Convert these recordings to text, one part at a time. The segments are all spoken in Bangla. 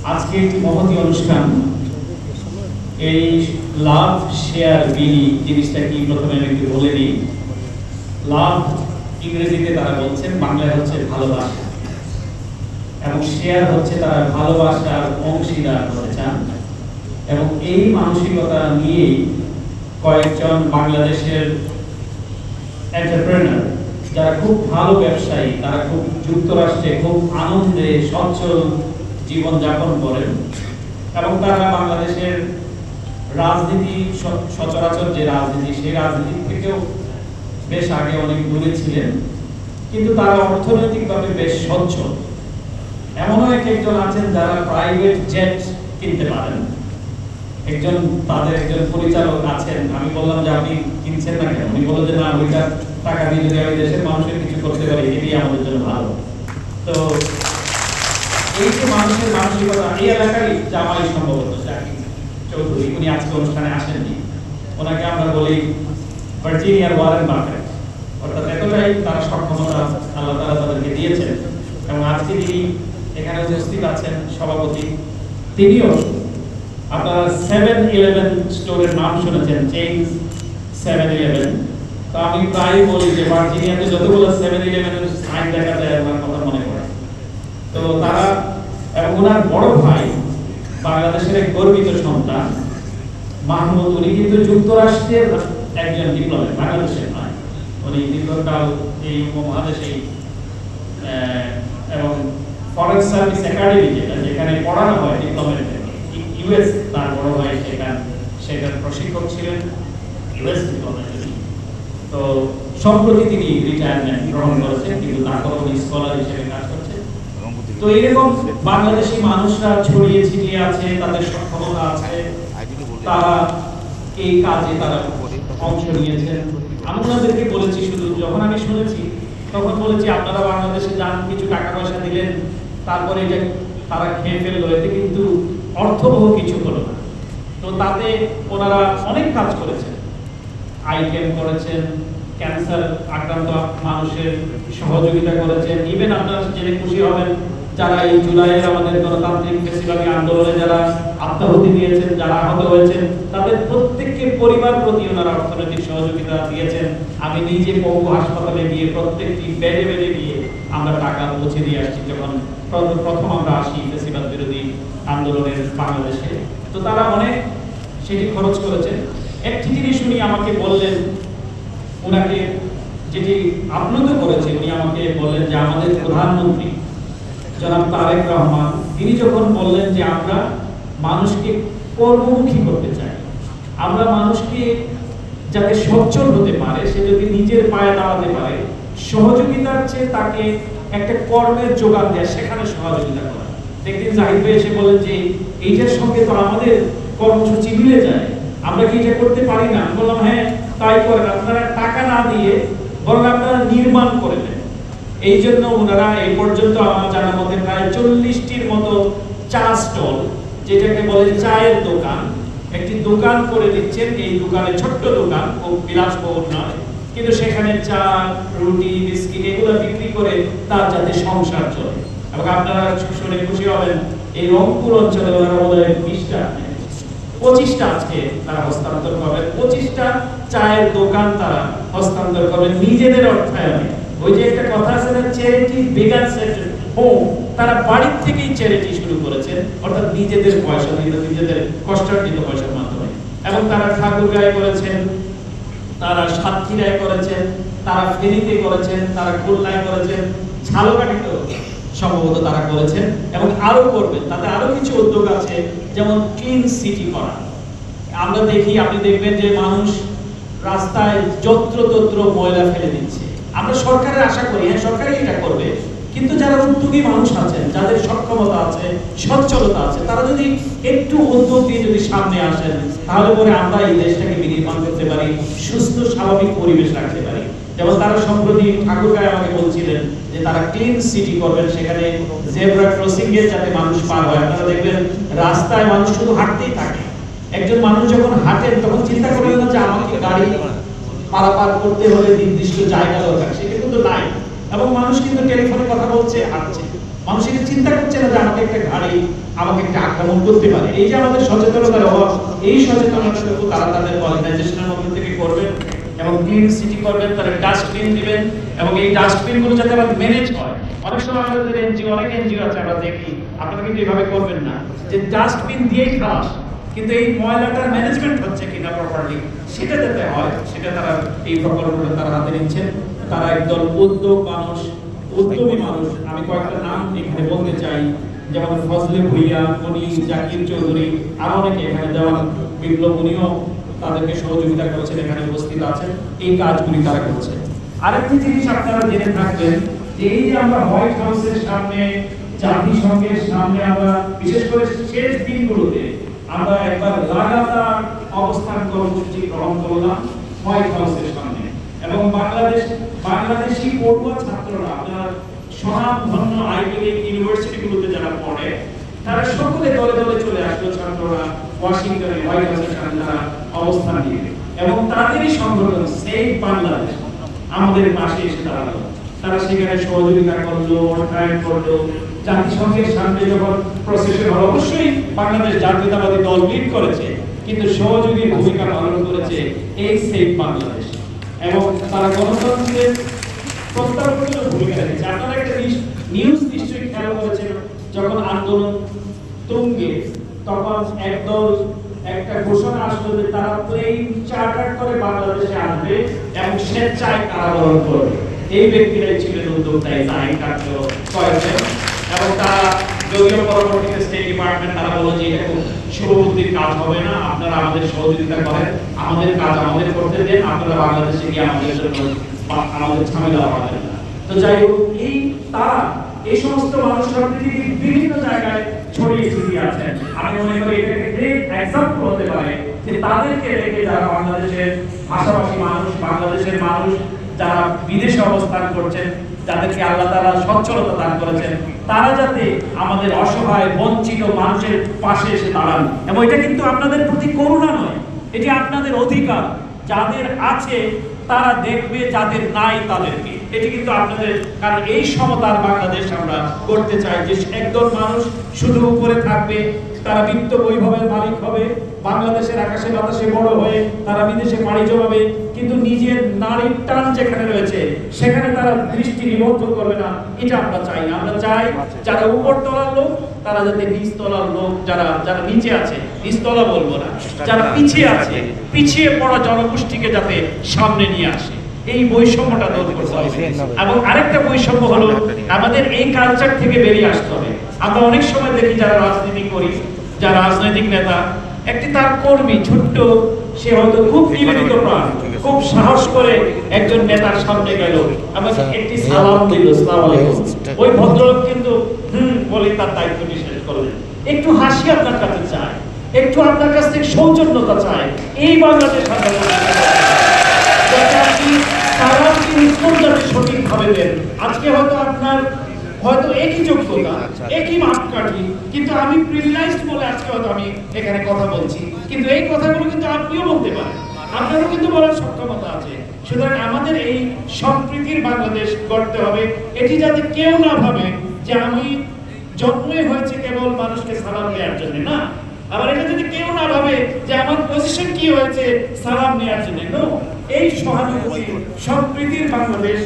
আজকে একটি মহতী অনুষ্ঠান। এই লাভ শেয়ার বিলি জিনিসটা কি প্রথমে আমি একটু বলে দিই। লাভ ইংরেজিতে তারা বলছেন, বাংলায় হচ্ছে ভালোবাসা, এবং শেয়ার হচ্ছে তারা ভালোবাসার অংশীদার হতে চান। এবং এই মানসিকতা নিয়েই কয়েকজন বাংলাদেশের এন্টারপ্রেনার যারা খুব ভালো ব্যবসায়ী, তারা খুব যুক্তরাষ্ট্রে খুব আনন্দে সচ্ছল জীবনযাপন করেন, এবং তারা বাংলাদেশের রাজনীতি, সচরাচর যে রাজনীতি, সেই রাজনীতি থেকেও বেশ আগে অনেক দূরে ছিলেন, কিন্তু তারা অর্থনৈতিকভাবে বেশ সচ্ছল। এমনও একজন আছেন যারা প্রাইভেট জেট কিনতে পারেন। তাদের একজন পরিচালক আছেন। আমি বললাম যে আপনি কিনছেন না কেন? উনি বললেন যে না, ওইটা টাকা দিয়ে যদি আমি দেশের মানুষের কিছু করতে পারি, এটাই আমাদের জন্য ভালো। তো এই যে মানুষের মানসিকতা, এই এলাকারই জামাই সম্ভবত জাকির চৌধুরী, উনি আজকে অনুষ্ঠানে আসেননি। ওনাকে আমরা বলি ভার্জিনিয়ার ওয়ারেন বাফেট। অর্থাৎ এতটাই তারা সক্ষমতা আল্লাহ তাআলা তাদেরকে দিয়েছেন। এবং আজকে যিনি এখানে উপস্থিত আছেন সভাপতি, তিনিও আপনারা 7-11 স্টোরের নাম শুনেছেন, চেইন 7-11। তো আমি প্রায় বলি যে ভার্জিনিয়াতে যতগুলো 7-11 এর সাইন দেখা যায় আমার কথা মনে পড়ে। তো তারা এবং ওনার বড় ভাই বাংলাদেশের এক গর্বিত সন্তান মাহমুদ, উনি কিন্তু যুক্তরাষ্ট্রের একজন ডিপ্লোম্যাট, বাংলাদেশের নয়। উনি দীর্ঘকাল এই উপমহাদেশেই এবং ফরেন সার্ভিস একাডেমি যেখানে পড়ানো হয় ডিপ্লোম্যাটদের, ইউএস, তার বড় ভাই সেখানে প্রশিক্ষক ছিলেন ইউএস ডিপ্লোম্যাট। তো সম্প্রতি তিনি রিটায়ারমেন্ট গ্রহণ করেছেন, কিন্তু তারপর উনি স্কলার হিসেবে কাজ করছেন। তো এরকম বাংলাদেশি মানুষরা ছড়িয়ে ছিটিয়ে আছে, তাদের সক্ষমতা আছে, তারা এই কাজে তারা অংশ নিয়েছেন। আমি ওনাদেরকে বলেছি, শুধু যখন আমি শুনেছি তখন বলেছি আপনারা বাংলাদেশে যান, কিছু টাকা পয়সা দিলেন, তারপরে এটা তারা খেয়ে ফেললো, এতে কিন্তু অর্থবহ কিছু হলো না। তো তাতে ওনারা অনেক কাজ করেছেন, আইটেম করেছেন, ক্যান্সার আক্রান্ত মানুষের সহযোগিতা করেছেন। ইভেন আপনারা জেনে খুশি হবেন, যারা এই জুলাইয়ের আমাদের গণতান্ত্রিক ফেসিবাদী আন্দোলনে যারা আত্মাহুতি দিয়েছেন, যারা আহত হয়েছেন, তাদের প্রত্যেককে পরিবার প্রতি ওনারা অর্থনৈতিক সহযোগিতা দিয়েছেন। আমি নিজে পঙ্গু হাসপাতালে গিয়ে প্রত্যেকটি বেডে বেডে গিয়ে আমরা টাকা পৌঁছে দিয়ে আসছি, যখন প্রথম আমরা আসি ফেসিবাদ বিরোধী আন্দোলনের বাংলাদেশে। তো তারা অনেক সেটি খরচ করেছেন। একটি জিনিস উনি আমাকে বললেন, ওনাকে যেটি আপ্লুত করেছে, উনি আমাকে বললেন যে আমাদের প্রধানমন্ত্রী জনাব তারেক রহমান, তিনি যখন বললেন যে আমরা মানুষকে কর্মমুখী করতে চাই, আমরা মানুষকে যাতে সচ্ছল হতে পারে, সে যদি নিজের পায়ে দাঁড়াতে পারে, সহযোগিতার চেয়ে তাকে একটা কর্মের যোগান দেয়, সেখানে সহযোগিতা করা। একদিন জাহিদ ভাই এসে বলেন যে এইটার সঙ্গে তো আমাদের কর্মসূচি মিলে যায়, আমরা কি এটা করতে পারি না? বললাম হ্যাঁ তাই করেন, আপনারা টাকা না দিয়ে বরং আপনারা নির্মাণ করে দেন। এই জন্য ওনারা এই পর্যন্ত আমার জানা মতে প্রায় 40টির মতো চা স্টল, যেটাকে বলে চায়ের দোকান, একটি দোকান করে দিচ্ছেন। এই দোকানে ছোট্ট দোকান, খুব বিলাসবহুল নয়, কিন্তু সেখানে চা, রুটি, বিস্কিট এগুলো বিক্রি করে তার যাতে সংসার চলে। এবং আপনারা শুনে খুশি হবেন, এই রংপুর অঞ্চলে ওনারা বোধহয় 25টা আজকে তারা হস্তান্তর করবেন। 25টা চায়ের দোকান তারা হস্তান্তর করবেন নিজেদের অর্থায়নে। ওই যে একটা কথা আছে না, চ্যারিটি বিগানস এট হোম, তারা বাড়ির থেকেই চ্যারিটি শুরু করেছেন, অর্থাৎ নিজেদের পয়সা দিয়ে, নিজেদের কষ্টার্জিত পয়সার মাধ্যমে। এবং তারা ঠাকুরগাঁয়ে করেছেন, তারা সাতক্ষীরায় করেছেন, তারা ফেনীতে করেছেন, তারা খুলনায় করেছেন, ঝালকাঠিতেও সম্ভবত তারা করেছেন, এবং আরো করবেন। তাতে আরো কিছু উদ্যোগ আছে, যেমন ক্লিন সিটি করা। আমরা দেখি, আপনি দেখবেন যে মানুষ রাস্তায় যত্রতত্র ময়লা ফেলে দিচ্ছে। আমরা সরকারের আশা করি হ্যাঁ সরকারই এটা করবে, কিন্তু যারা উদ্যোগী মানুষ আছেন, যাদের সক্ষমতা আছে, সচ্ছলতা আছে, তারা যদি একটু উদ্যোগ দিয়ে যদি সামনে আসেন, তাহলে পরে আমরা এই দেশটাকে বিনির্মাণ করতে পারি, সুস্থ স্বাভাবিক পরিবেশ রাখতে পারি। যেমন তারা সম্প্রতি ঠাকুরগাঁয়ে আমাকে বলছিলেন যে তারা ক্লিন সিটি করবেন, সেখানে জেব্রা ক্রসিং এ যাতে মানুষ পার হয়। আপনারা দেখবেন রাস্তায় মানুষ শুধু হাঁটতেই থাকে। একজন মানুষ যখন হাঁটেন তখন চিন্তা করেন না যে আমাকে গাড়ি পারাপার করতে হলে নির্দিষ্ট জায়গা দরকার, সেটা কিন্তু নাই। এবং মানুষ কিন্তু টেলিফোনে কথা বলছে, হাঁটছে। মানুষ এটা চিন্তা করছে না যে আমাকে একটা গাড়ি আমাকে একটা আক্রমণ করতে পারে। এই যে আমাদের সচেতনতার অভাব, এই সচেতনতাটুকু তারা তাদের অর্গানাইজেশনের মধ্যে থেকে করবেন এবং ক্লিন সিটি করবেন, তারা ডাস্টবিন দিবেন এবং এই ডাস্টবিনগুলো যাতে আবার ম্যানেজ হয়। অনেক সময় আমাদের এনজিও, অনেক এনজিও আছে আমরা দেখি, আপনারা কিন্তু এইভাবে করবেন না যে ডাস্টবিন দিয়েই খালাস, কিন্তু এই ময়লাটার ম্যানেজমেন্ট হচ্ছে কিনা প্রপারলি সেটা যাতে হয়, সেটা তারা এই প্রকল্পটা তারা হাতে নিচ্ছেন। তারা একদল উদ্যমী মানুষ, আমি কয়েকটা নাম এখানে বলতে চাই, যেমন ফজলে ভুইয়া, উনি জাকির চৌধুরী, আরো অনেকে এখানে দেওয়ান বিপ্লব, উনিও তাদেরকে সহযোগিতা করেছেন, এখানে উপস্থিত আছেন, এই কাজগুলি তারা করছে। আরেকটি জিনিস আপনারা জেনে থাকবেন যে এই যে আমরা হোয়াইট হাউসের সামনে, জাতিসংঘের সামনে আমরা বিশেষ করে শেষ দিনগুলোতে আমরা একবার লাগাতার অবস্থান কর্মসূচি গ্রহণ করলাম হোয়াইট হাউসের সামনে, এবং বাংলাদেশি পড়ুয়া ছাত্ররা, আপনার স্বনামধন্য আইভি লীগ ইউনিভার্সিটিগুলোতে যারা পড়ে, তারা সকলে দলে দলে চলে আসলো, ছাত্ররা ওয়াশিংটনে হোয়াইট হাউসের সামনে তারা অবস্থান নিয়ে, এবং তাদেরই সংগঠন সেভ বাংলাদেশ আমাদের পাশে এসে দাঁড়ালো। তারা সেখানে সহযোগিতা করলো, অর্থায়ন করলো। জাতিসংঘের সামনে যখন প্রসেসর হলো, অবশ্যই বাংলাদেশ জাতীয়তাবাদী দল লিড করেছে, কিন্তু সহযোগী ভূমিকা পালন করেছে এই সেভ বাংলাদেশ, এবং তারা গণতন্ত্রের প্রস্তাবগুলো ভূমিকা রেখেছে। আপনারা একটা নিউজ নিশ্চয়ই খেয়াল করেছেন, যখন আন্দোলন তুঙ্গে, তখন একদল একটা ঘোষণা আসলো যে তারা প্লেন চার্টার করে বাংলাদেশে আসবে এবং স্বেচ্ছায় কারাবরণ করবে। এই ব্যক্তিরাই ছিলেন উদ্যোক্তা, জাহিদ কার্য কয়েকজন, এবং তারা যদিও পরবর্তীতে স্টেট ডিপার্টমেন্ট তারা বলল যে এটা খুব শুভবুদ্ধির কাজ হবে না, আপনারা আমাদের সহযোগিতা করেন, আমাদের কাজ আমাদের করতে দেন, আপনারা বাংলাদেশে গিয়ে আমাদের জন্য আমাদের ঝামেলা হবেন না। তো যাই হোক, তারা এই সমস্ত মানুষরা পৃথিবীর বিভিন্ন জায়গায় ছড়িয়ে ছিটিয়ে আছেন। আমি মনে করি এটা একটা এক্সাম্পল হতে পারে যে তাদেরকে রেখে যারা বাংলাদেশের ভাষাভাষী মানুষ, বাংলাদেশের মানুষ যারা বিদেশে অবস্থান করছেন, যাদেরকে আল্লাহ তাআলা সচ্ছলতা দান করেছেন, তারা যাতে আমাদের অসহায় বঞ্চিত মানুষের পাশে এসে দাঁড়ান। এবং এটা কিন্তু আপনাদের প্রতি করুণা নয়, এটি আপনাদের অধিকার। যাদের আছে তারা দেখবে, যাদের নাই তাদেরকে। এটি কিন্তু আপনাদের, কারণ এই সমতার বাংলাদেশ আমরা করতে চাই, যে একদল মানুষ শুধু উপরে থাকবে, তারা বিত্ত বৈভবের মালিক হবে, বাংলাদেশের আকাশে বাতাসে বড় হয়ে তারা বিদেশে পাড়ি জমাবে, কিন্তু নিজের নারীর টান যেখানে রয়েছে সেখানে তারা দৃষ্টি নিবদ্ধ করবে না। এটা আমরা চাই না। আমরা চাই যারা উপর তলার লোক তারা যাতে নিচ তলার লোক, যারা নিচে আছে, নিচ তলা বলবো না, যারা পিছিয়ে আছে, পিছিয়ে পড়া জনগোষ্ঠীকে যাতে সামনে নিয়ে আসে। এই বৈষম্যটা দূর করতে হবে। এবং আরেকটা বৈষম্য হলো আমাদের এই কালচার থেকে বেরিয়ে আসতে হবে। আমরা অনেক সময় দেখি যারা রাজনীতি করি, যারা রাজনৈতিক নেতা, একটি তার কর্মী ছোট্ট, সে হয়তো খুব নিবেদিত প্রাণ, খুব সাহস করে একজন নেতার সামনে গেল, আমাকে একটি সালাম দিল, আসসালামু আলাইকুম, ওই ভদ্রলোক কিন্তু বলে তার দায়িত্ব নিষেধ করলেন। একটু হাসি আপনার কাছে চায়, একটু আপনার কাছ থেকে সৌজন্যতা চায়। এই বাংলাদেশ সঠিকভাবে দেন। আজকে হয়তো আপনার হয়তো একই যোগ্যতা, একই মাপকাঠি, কিন্তু আমি প্রিভিলেজড বলে আজকে হয়তো আমি এখানে কথা বলছি, কিন্তু এই কথাগুলো কিন্তু আপনিও বলতে পারেন, আপনারও কিন্তু বলার সক্ষমতা আছে। সুতরাং আমাদের এই সম্প্রীতির বাংলাদেশ গড়তে হবে। এটি যাতে কেউ না ভাবে যে আমি জন্মই হয়েছে কেবল মানুষকে সালাম দেওয়ার জন্য, না। আবার এটা যদি কেউ না ভাবে যে আমার পজিশন কি হয়েছে সালাম নেওয়ার জন্য, নো। এই সহানুভূতি সম্প্রীতির বাংলাদেশ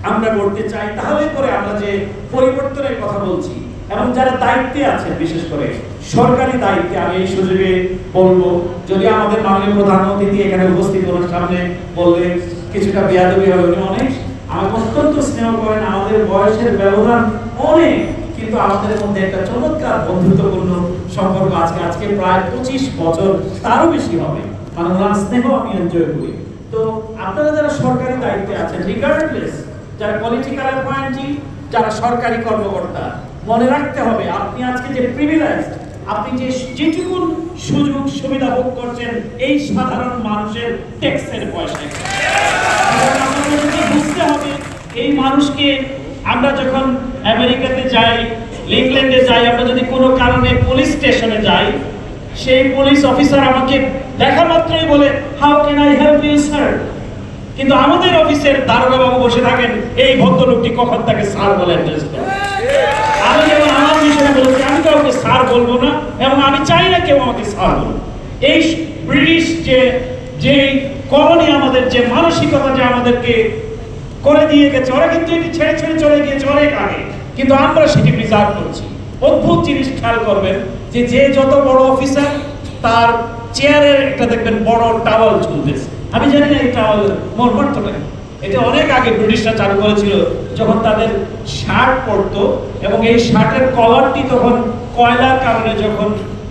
আমরা করতে চাই। তাহলে করে আমরা যে পরিবর্তনের কথা বলছি, এবং যারা দায়িত্বে আছে, বিশেষ করে সরকারি দায়িত্বে, আমি এই সুযোগে বলবো, যদি আমাদের মাননীয় প্রধান অতিথি এখানে উপস্থিত ওনার সামনে বললে কিছুটা বেয়াদবি হবে, উনি অনেক আমাকে অত্যন্ত স্নেহ করেন, আমাদের বয়সের ব্যবধান অনেক, কিন্তু আমাদের মধ্যে একটা চমৎকার বন্ধুত্বপূর্ণ সম্পর্ক আজকে প্রায় 25 বছর, তারও বেশি হবে। মানে ওনার স্নেহ আমি এনজয় করি। তো আপনারা যারা সরকারি দায়িত্বে আছেন, রিগার্ডলেস যারা পলিটিক্যাল অ্যাপয়েন্টি, যারা সরকারি কর্মকর্তা, মনে রাখতে হবে আপনি আজকে যে প্রিভিলেজ, আপনি যেটুকু সুযোগ সুবিধা ভোগ করছেন এই সাধারণ মানুষের ট্যাক্সের পয়সায়। আমাদেরকে বুঝতে হবে এই মানুষকে। আমরা যখন আমেরিকাতে যাই, ইংল্যান্ডে যাই, আমরা যদি কোনো কারণে পুলিশ স্টেশনে যাই, সেই পুলিশ অফিসার আমাকে দেখা মাত্রই বলে, how can I help you sir? কিন্তু আমাদের অফিসের দারোগা বাবু বসে থাকেন, এই ভদ্রলোকটি কখন তাকে স্যার বলে অ্যাড্রেস করে। হিসেবে বলেছি আমি কাউকে স্যার বলবো না, এবং আমি চাই না কেউ আমাকে স্যার বলবো। এই ব্রিটিশ যে কলোনি, আমাদের যে মানসিকতা যে আমাদেরকে করে দিয়ে গেছে, ওরা কিন্তু এটি ছেড়ে ছেড়ে চলে গিয়েছে অনেক আগে, কিন্তু আমরা সেটি প্রিজার্ভ করছি। অদ্ভুত জিনিস খেয়াল করবেন যে যত বড় অফিসার তার চেয়ারের একটা দেখবেন বড় টাওয়াল ঝুলতেছে। আমি জানি না এই টাওয়াল মর্মার্থটা, এটা অনেক আগে ব্রিটিশরা চালু করেছিল, যখন তাদের শার্ট পরতো এবং এই শার্টের কলারটি তখন কয়লার কারণে যখন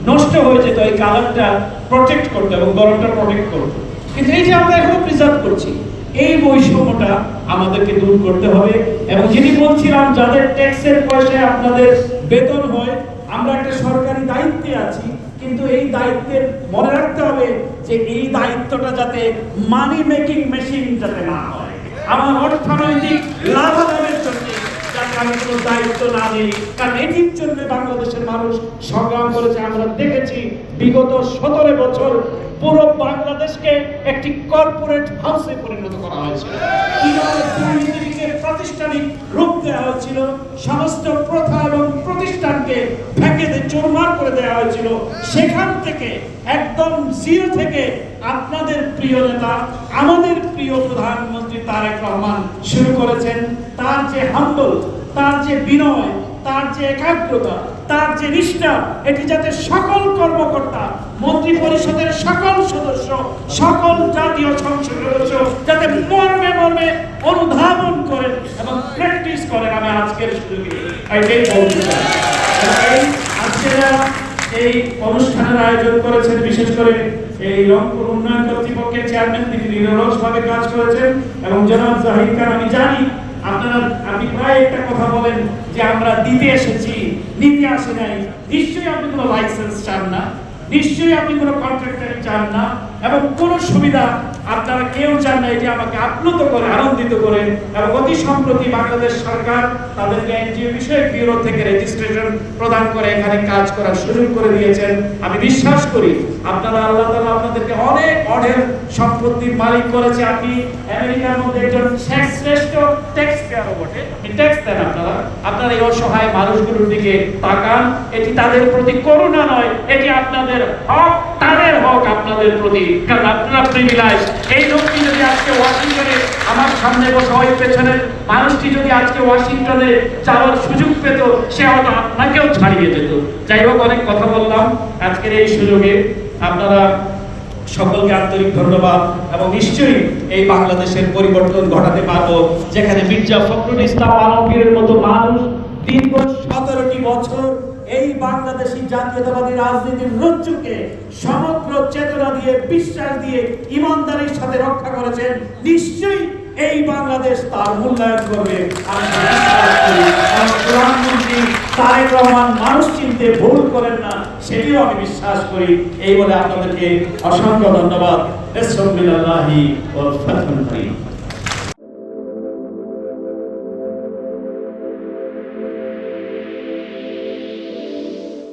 নষ্ট হয়ে যেত, এই কালারটা প্রোটেক্ট করতো এবং গরমটা প্রোটেক্ট করতো। কিন্তু এই যে আমরা এখনো প্রিজার্ভ করছি, এই বৈষম্যটা আমাদেরকে দূর করতে হবে। এবং যিনি বলছিলাম যাদের ট্যাক্সের পয়সায় আপনাদের বেতন হয়, আমরা একটা সরকারি দায়িত্বে আছি, কিন্তু এই দায়িত্বের মনে রাখতে হবে যে এই দায়িত্বটা যাতে মানি মেকিং মেশিন যাতে না হয়, আমার অর্থনৈতিক লাভালাভের জন্য যাতে আমি কোনো দায়িত্ব না নিই। কারণ এটির জন্য বাংলাদেশের মানুষ সংগ্রাম করেছে। আমরা দেখেছি বিগত 17 বছর পুরো বাংলাদেশকে একটি কর্পোরেট হাউসে পরিণত করা হয়েছিল, কিভাবে দুর্নীতিকে প্রাতিষ্ঠানিক রূপ দেওয়া হয়েছিল, সমস্ত প্রথা এবং প্রতিষ্ঠানকে ভেঙে চুরমার করে দেওয়া হয়েছিল। সেখান থেকে একদম জিরো থেকে আপনাদের প্রিয় নেতা, আমাদের প্রিয় প্রধানমন্ত্রী তারেক রহমান শুরু করেছেন। তার যে হাম্বল, তার যে বিনয়, তার যে একাগ্রতা, তার যে নিষ্ঠা, এটি যাতে সকল কর্মকর্তা, মন্ত্রী পরিষদের সকল সদস্য, সকল জাতীয় সংসদ সদস্য যাতে মর্মে মর্মে অনুধাবন করেন এবং প্র্যাকটিস করেন, আমি আজকের সুযোগে এটাই বলতে চাই। আজকে এই অনুষ্ঠানের আয়োজন করেছেন, বিশেষ করে এই রংপুর উন্নয়ন কর্তৃপক্ষের চেয়ারম্যান, তিনি নিরলসভাবে কাজ করেছেন, এবং জনাব জাহিদ খান, আমি জানি আপনি প্রায় একটা কথা বলেন যে আমরা দিতে এসেছি, নিতে আসে নাই। নিশ্চয়ই আপনি কোনো লাইসেন্স চান না, নিশ্চয়ই আপনি কোনো কন্ট্রাক্টর চান না, এবং কোনো সুবিধা আপনারা কেউ চান না। এটি আমাকে আপ্লুত করে, আনন্দিত করে, এবং অতি সম্প্রতি বাংলাদেশ সরকার তাদেরকে এনজিও বিষয়ক ব্যুরো থেকে রেজিস্ট্রেশন প্রদান করে এখানে কাজ করার সুযোগ করে দিয়েছেন। আমি বিশ্বাস করি আপনারা, আল্লাহ তাআলা আপনাদেরকে অনেক অঢেল সম্পত্তির মালিক করেছে। আপনি আমেরিকার মধ্যে একজন শ্রেষ্ঠ ট্যাক্স পেয়ারও বটে, ট্যাক্স দেন আপনারা এই অসহায় মানুষগুলোর দিকে তাকান। এটি তাদের প্রতি করুণা নয়, এটি আপনাদের হক, তাদের হক আপনাদের প্রতি। কারণ আপনারা প্রিভিলেজ। এই লোকটি যদি আজকে ওয়াশিংটনে আমার সামনে বসে, ওই পেছনের মানুষটি যদি আজকে ওয়াশিংটনে যাওয়ার সুযোগ পেত, সে হয়তো আপনাকেও ছাড়িয়ে যেত। যাই হোক, অনেক কথা বললাম আজকের এই সুযোগে। আপনারা সকলকে আন্তরিক ধন্যবাদ, এবং নিশ্চয়ই এই বাংলাদেশের পরিবর্তন ঘটাতে পারবো, যেখানে মির্জা ফখরুল ইসলাম আলমগীরের মতো মানুষ দীর্ঘ 17টি বছর এই বাংলাদেশী জাতীয়তাবাদী রাজনীতির রজ্জুকে সমগ্র চেতনা দিয়ে, বিশ্বাস দিয়ে, ইমানদারির সাথে রক্ষা করেছেন। নিশ্চয়ই এই বাংলাদেশ তার মূল্যায়ন করবে। প্রধানমন্ত্রী তারেক রহমান মানুষ চিনতে ভুল করেন না, সেটিও আমি বিশ্বাস করি। এই বলে আপনাদেরকে অসংখ্য ধন্যবাদ।